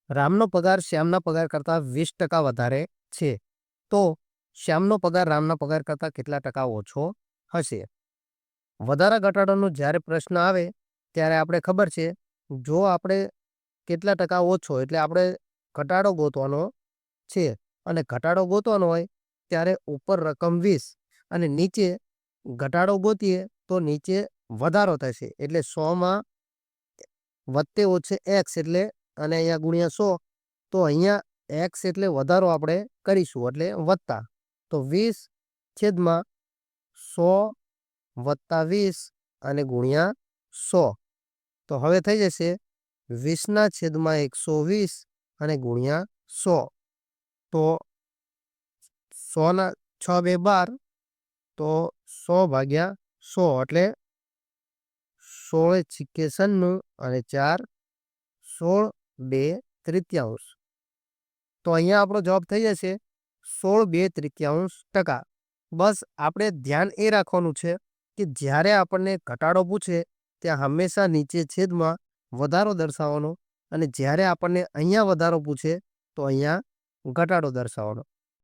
રામનો પગાર શ્યામના પગાર કરતાં 20% વધારે છે. તો શ્યામનો પગાર રામના પગાર કરતાં કેટલા ટકા ઓછો હશે? વધારા ઘટાડાનો જ્યારે પ્રશ્ન આવે ત્યારે આપણે ખબર છે, જો આપણે કેટલા ટકા ઓછો એટલે આપણે ઘટાડો ગોતવાનો છે અને ઘટાડો ગોતવાનો હોય ત્યારે ઉપર રકમ 20 અને નીચે ઘટાડો ગોતીએ તો નીચે વધારો થશે. એટલે 100 માં વત્તે ઓછે x એટલે અને અહીંયા ગુણ્યા 100 તો અહીંયા x એટલે વધારો આપણે કરીશું એટલે વત્તા. તો 20/100 વત્તા 20 અને ગુણ્યા 100. તો હવે થઈ જશે 20/120 અને ગુણ્યા 100. તો 100 ના 6 2 12 તો 100/100 એટલે 16 છિક્કે 96 અને 4 16 2 તૃતીયાંશ. તો અહીંયા આપણો જવાબ થઈ જશે 16 2 તૃતીયાંશ ટકા. બસ આપણે ધ્યાન એ રાખવાનું છે કે જ્યારે આપણને ઘટાડો પૂછે ત્યાં હંમેશા નીચે છેદમાં વધારો દર્શાવવાનો અને જ્યારે આપણને અહીંયા વધારો પૂછે તો અહીંયા ઘટાડો દર્શાવવાનો.